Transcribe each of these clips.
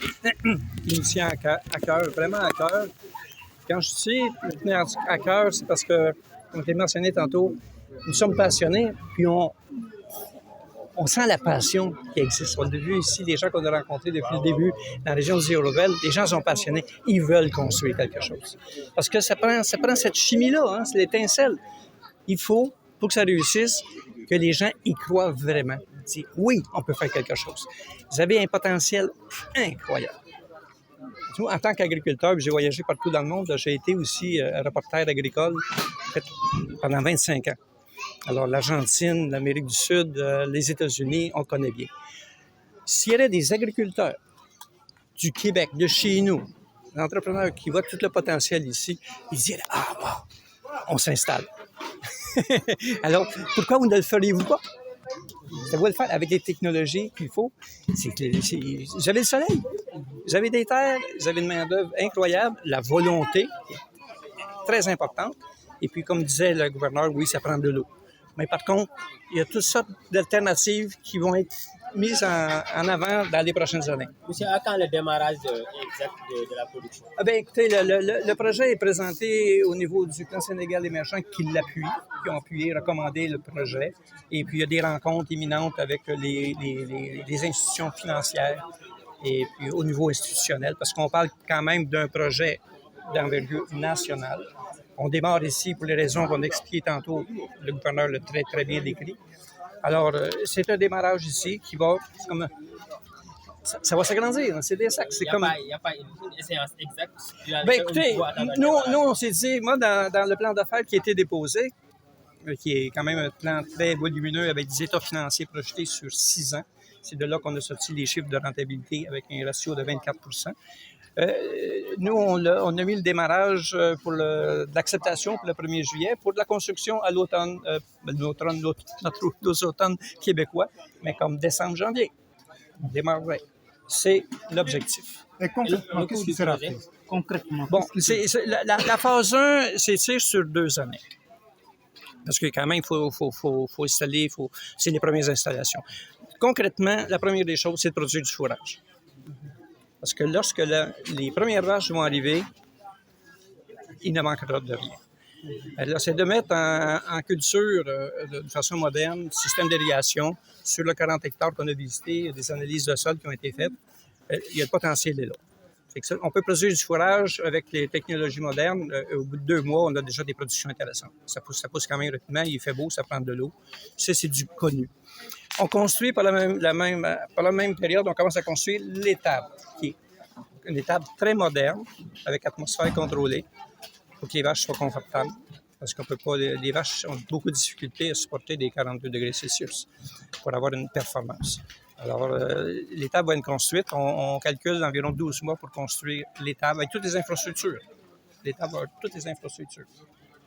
qui nous tient à cœur, vraiment à cœur. Quand je dis nous tenir à cœur, c'est parce que, comme je l'ai mentionné tantôt, nous sommes passionnés, puis on sent la passion qui existe. On a vu ici les gens qu'on a rencontrés depuis le début dans la région du Zéro-Rebelle. Les gens sont passionnés. Ils veulent construire quelque chose. Parce que ça prend cette chimie-là, hein, c'est l'étincelle. Il faut, pour que ça réussisse, que les gens y croient vraiment. Dire, oui, on peut faire quelque chose. Vous avez un potentiel incroyable. Nous, en tant qu'agriculteur, j'ai voyagé partout dans le monde. J'ai été aussi reporter agricole pendant 25 ans. Alors, l'Argentine, l'Amérique du Sud, les États-Unis, on connaît bien. S'il y avait des agriculteurs du Québec, de chez nous, des entrepreneurs qui voient tout le potentiel ici, ils diraient « Ah, wow, on s'installe. » Alors, pourquoi vous ne le feriez-vous pas? Ça va le faire avec les technologies qu'il faut. Vous avez le soleil, vous avez des terres, vous avez une main-d'œuvre incroyable, la volonté est très importante. Et puis, comme disait le gouverneur, oui, ça prend de l'eau. Mais par contre, il y a toutes sortes d'alternatives qui vont être mises en avant dans les prochaines années. Monsieur, à quand le démarrage exact de la production? Ah bien, écoutez, le projet est présenté au niveau du plan Sénégal émergent qui l'appuie, qui ont appuyé, recommandé le projet. Et puis, il y a des rencontres imminentes avec les institutions financières et puis au niveau institutionnel, parce qu'on parle quand même d'un projet d'envergure nationale. On démarre ici pour les raisons qu'on a expliquées tantôt. Le gouverneur l'a très, très bien décrit. Alors, c'est un démarrage ici qui va... Ça va s'agrandir, c'est des sacs. Il n'y a pas une échéance exacte. Bien, écoutez, nous, on s'est dit, moi, dans le plan d'affaires qui a été déposé, qui est quand même un plan très volumineux avec des états financiers projetés sur 6 ans, c'est de là qu'on a sorti les chiffres de rentabilité avec un ratio de 24 %. Nous, on a mis le démarrage pour l'acceptation pour le 1er juillet, pour de la construction à l'automne, nos automnes québécois, mais comme décembre-janvier. On démarrerait. C'est l'objectif. Et concrètement, qu'est-ce qui sera fait? Concrètement. Bon, la phase 1 s'étire sur 2 années. Parce que quand même, il faut installer, c'est les premières installations. Concrètement, la première des choses, c'est de produire du fourrage. Parce que lorsque les premières vaches vont arriver, il ne manquera de rien. Alors, c'est de mettre en culture de façon moderne, système d'irrigation. Sur le 40 hectares qu'on a visité, il y a des analyses de sol qui ont été faites. Il y a le potentiel est là. On peut produire du fourrage avec les technologies modernes. Au bout de 2 mois, on a déjà des productions intéressantes. Ça pousse quand même rapidement, il fait beau, ça prend de l'eau. Ça, c'est du connu. On construit par la même période, on commence à construire l'étable, qui est une étable très moderne, avec atmosphère contrôlée, pour que les vaches soient confortables. Parce qu'on peut pas, les vaches ont beaucoup de difficultés à supporter des 42 degrés Celsius pour avoir une performance. Alors, l'étable va être construite. On calcule environ 12 mois pour construire l'étable avec toutes les infrastructures. L'étable a toutes les infrastructures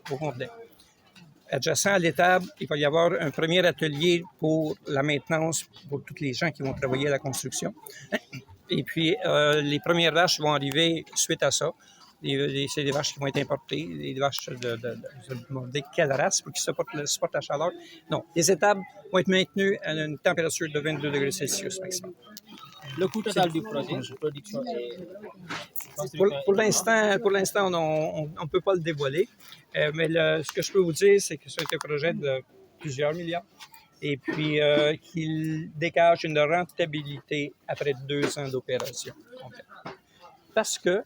au complet. Adjacent à l'étable, il va y avoir un premier atelier pour la maintenance pour tous les gens qui vont travailler à la construction. Et puis, les premières vaches vont arriver suite à ça. C'est des vaches qui vont être importées, des vaches de quelle race pour qu'ils supportent la chaleur. Non, les étables vont être maintenues à une température de 22 degrés Celsius maximum. Le coût total du projet de production est... Pour l'instant, on ne peut pas le dévoiler. Mais ce que je peux vous dire, c'est que c'est un projet de plusieurs milliards et puis qu'il dégage une rentabilité après 2 ans d'opération. Parce que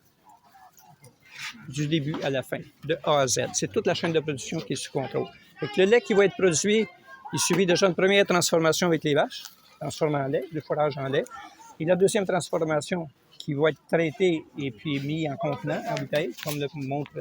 du début à la fin, de A à Z. C'est toute la chaîne de production qui est sous contrôle. Donc, le lait qui va être produit, il subit déjà une première transformation avec les vaches, transformé en lait, le fourrage en lait. Et la deuxième transformation qui va être traitée et puis mis en contenant, en bouteille, comme le montre